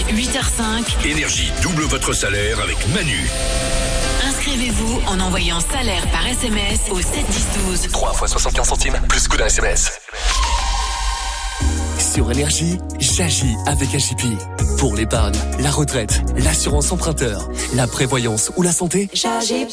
8h05. Énergie double votre salaire avec Manu. Inscrivez-vous en envoyant salaire par SMS au 71012. 3 fois 75 centimes, plus coût d'un SMS. Sur Énergie, j'agis avec AJP. Pour l'épargne, la retraite, l'assurance emprunteur, la prévoyance ou la santé, j'agis.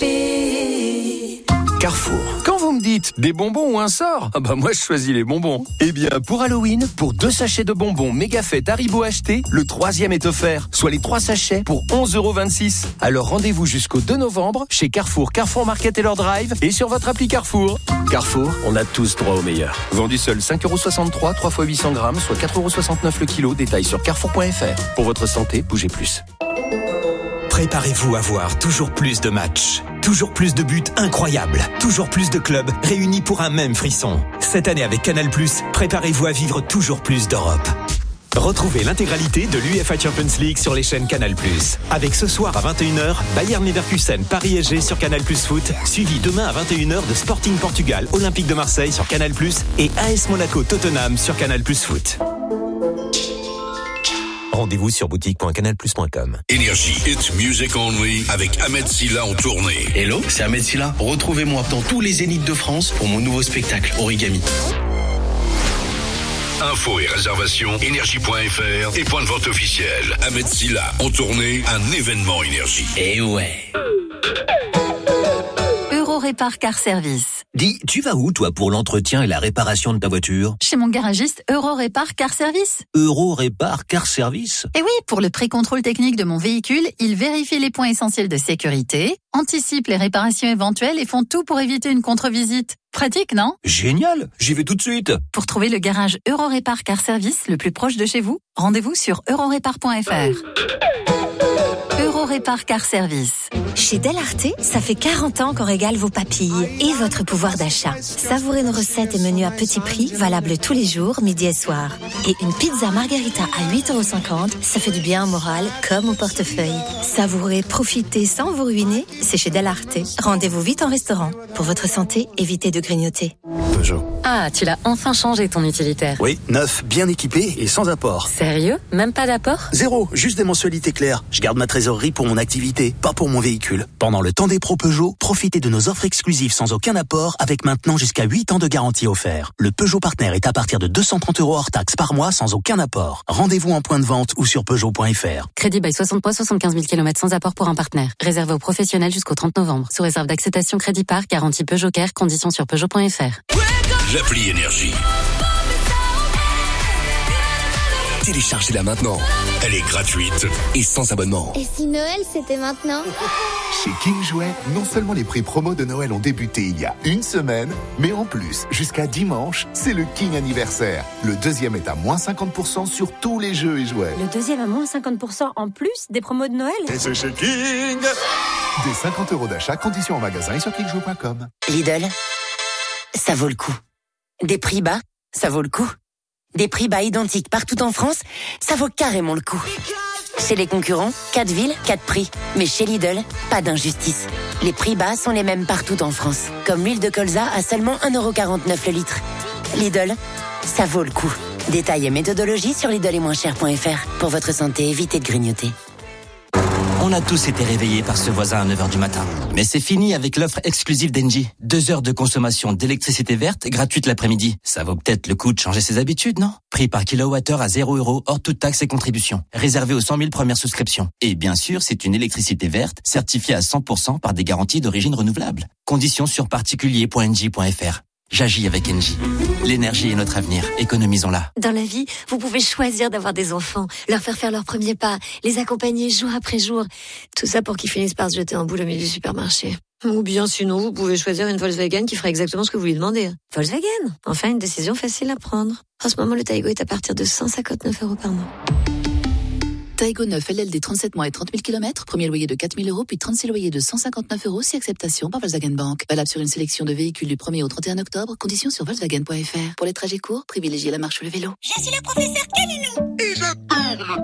Carrefour. Quand vous me dites des bonbons ou un sort, moi je choisis les bonbons. Eh bien pour Halloween, pour 2 sachets de bonbons Mégafête Haribo achetés, le 3e est offert, soit les 3 sachets pour 11,26 €. Alors rendez-vous jusqu'au 2 novembre chez Carrefour, Carrefour Market et leur drive et sur votre appli Carrefour. Carrefour, on a tous droit au meilleur. Vendu seul 5,63 €, 3 fois 800 grammes, soit 4,69 € le kilo. Détail sur carrefour.fr. Pour votre santé, bougez plus. Préparez-vous à voir toujours plus de matchs, toujours plus de buts incroyables, toujours plus de clubs réunis pour un même frisson. Cette année avec Canal+, préparez-vous à vivre toujours plus d'Europe. Retrouvez l'intégralité de l'UEFA Champions League sur les chaînes Canal+. Avec ce soir à 21h, Bayern Leverkusen, Paris SG sur Canal+ Foot, suivi demain à 21h de Sporting Portugal, Olympique de Marseille sur Canal+, et AS Monaco Tottenham sur Canal+ Foot. Rendez-vous sur boutique.canalplus.com. Énergie, it's music only avec Ahmed Silla en tournée. Hello, c'est Ahmed Silla. Retrouvez-moi dans tous les zéniths de France pour mon nouveau spectacle Origami. Infos et réservations, énergie.fr et point de vente officiel. Ahmed Silla en tournée, un événement Énergie. Eh ouais. Eurorépar Car Service. Dis, tu vas où, toi, pour l'entretien et la réparation de ta voiture? Chez mon garagiste Eurorépar Car Service. Eurorépar Car Service? Et oui, pour le pré-contrôle technique de mon véhicule, ils vérifient les points essentiels de sécurité, anticipent les réparations éventuelles et font tout pour éviter une contre-visite. Pratique, non? Génial, j'y vais tout de suite. Pour trouver le garage Eurorépar Car Service le plus proche de chez vous, rendez-vous sur eurorépar.fr. Eurorépar Car Service. Chez Delarte, ça fait 40 ans qu'on régale vos papilles et votre pouvoir d'achat. Savourez nos recettes et menus à petit prix, valables tous les jours, midi et soir. Et une pizza margarita à 8,50 €, ça fait du bien au moral comme au portefeuille. Savourez, profitez sans vous ruiner, c'est chez Delarte. Rendez-vous vite en restaurant. Pour votre santé, évitez de grignoter. Peugeot. Ah, tu l'as enfin changé ton utilitaire. Oui, neuf, bien équipé et sans apport. Sérieux? Même pas d'apport? 0, juste des mensualités claires. Je garde ma trésorerie pour mon activité, pas pour mon véhicule. Pendant le temps des pros Peugeot, profitez de nos offres exclusives sans aucun apport, avec maintenant jusqu'à 8 ans de garantie offert. Le Peugeot Partner est à partir de 230 € hors taxe par mois sans aucun apport. Rendez-vous en point de vente ou sur Peugeot.fr. Crédit by 60 points, 75 000 km sans apport pour un partenaire. Réservé aux professionnels jusqu'au 30 novembre. Sous réserve d'acceptation Crédit Par, garantie Peugeot Care, conditions sur Peugeot.fr. L'appli Énergie. téléchargez-la maintenant. Elle est gratuite et sans abonnement. Et si Noël, c'était maintenant? Chez King Jouet, non seulement les prix promos de Noël ont débuté il y a une semaine, mais en plus, jusqu'à dimanche, c'est le King anniversaire. Le deuxième est à moins 50% sur tous les jeux et jouets. Le deuxième à moins 50% en plus des promos de Noël? Et c'est chez King! Des 50 € d'achat, conditions en magasin et sur kingjoue.com. Lidl, ça vaut le coup. Des prix bas, ça vaut le coup. Des prix bas identiques partout en France, ça vaut carrément le coup. Chez les concurrents, 4 villes, 4 prix. Mais chez Lidl, pas d'injustice. Les prix bas sont les mêmes partout en France. Comme l'huile de colza à seulement 1,49 € le litre. Lidl, ça vaut le coup. Détails et méthodologie sur lidl-et-moins-cher.fr. Pour votre santé, évitez de grignoter. On a tous été réveillés par ce voisin à 9h du matin. Mais c'est fini avec l'offre exclusive d'Engie. 2 heures de consommation d'électricité verte gratuite l'après-midi. Ça vaut peut-être le coup de changer ses habitudes, non? Prix par kilowattheure à 0 € hors toute taxe et contribution. Réservé aux 100 000 premières souscriptions. Et bien sûr, c'est une électricité verte certifiée à 100% par des garanties d'origine renouvelable. Conditions sur particulier.engie.fr. J'agis avec Engie. L'énergie est notre avenir. Économisons-la. Dans la vie, vous pouvez choisir d'avoir des enfants, leur faire leurs premiers pas, les accompagner jour après jour. Tout ça pour qu'ils finissent par se jeter en boule au milieu du supermarché. Ou bien sinon, vous pouvez choisir une Volkswagen qui fera exactement ce que vous lui demandez. Volkswagen, enfin une décision facile à prendre. En ce moment, le Taigo est à partir de 159 € par mois. Taigo 9 LLD 37 mois et 30 000 km, premier loyer de 4 000 €, puis 36 loyers de 159 € si acceptation par Volkswagen Bank. Valable sur une sélection de véhicules du 1er au 31 octobre, conditions sur Volkswagen.fr. Pour les trajets courts, privilégiez la marche ou le vélo. Je suis le professeur Calinou et j'adore.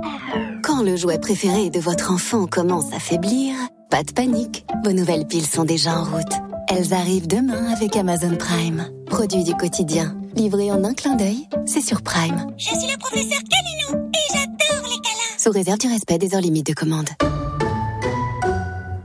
Quand le jouet préféré de votre enfant commence à faiblir, pas de panique, vos nouvelles piles sont déjà en route. Elles arrivent demain avec Amazon Prime. Produits du quotidien, livrés en un clin d'œil, c'est sur Prime. Je suis le professeur Calinou et j'adore les câlins. sous réserve du respect des heures limites de commande.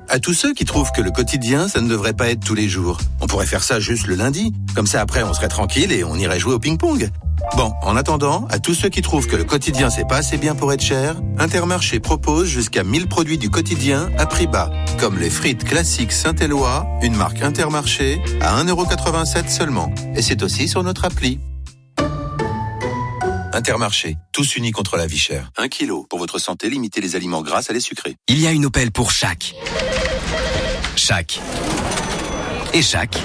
À tous ceux qui trouvent que le quotidien, ça ne devrait pas être tous les jours. On pourrait faire ça juste le lundi. Comme ça, après, on serait tranquille et on irait jouer au ping-pong. Bon, en attendant, à tous ceux qui trouvent que le quotidien, c'est pas assez bien pour être cher, Intermarché propose jusqu'à 1000 produits du quotidien à prix bas. Comme les frites classiques Saint-Éloi, une marque Intermarché, à 1,87€ seulement. Et c'est aussi sur notre appli. Intermarché, tous unis contre la vie chère. 1 kilo. Pour votre santé, limitez les aliments gras à les sucrés. Il y a une Opel pour chaque. Chaque. Et chaque.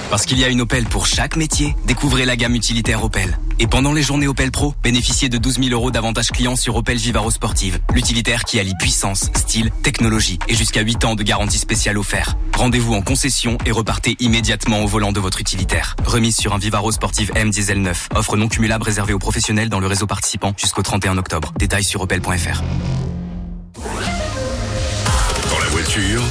Parce qu'il y a une Opel pour chaque métier, découvrez la gamme utilitaire Opel. Et pendant les journées Opel Pro, bénéficiez de 12 000 € d'avantages clients sur Opel Vivaro Sportive. L'utilitaire qui allie puissance, style, technologie et jusqu'à 8 ans de garantie spéciale offert. Rendez-vous en concession et repartez immédiatement au volant de votre utilitaire. Remise sur un Vivaro Sportive M Diesel 9. Offre non cumulable réservée aux professionnels dans le réseau participant jusqu'au 31 octobre. Détails sur opel.fr. Dans la voiture,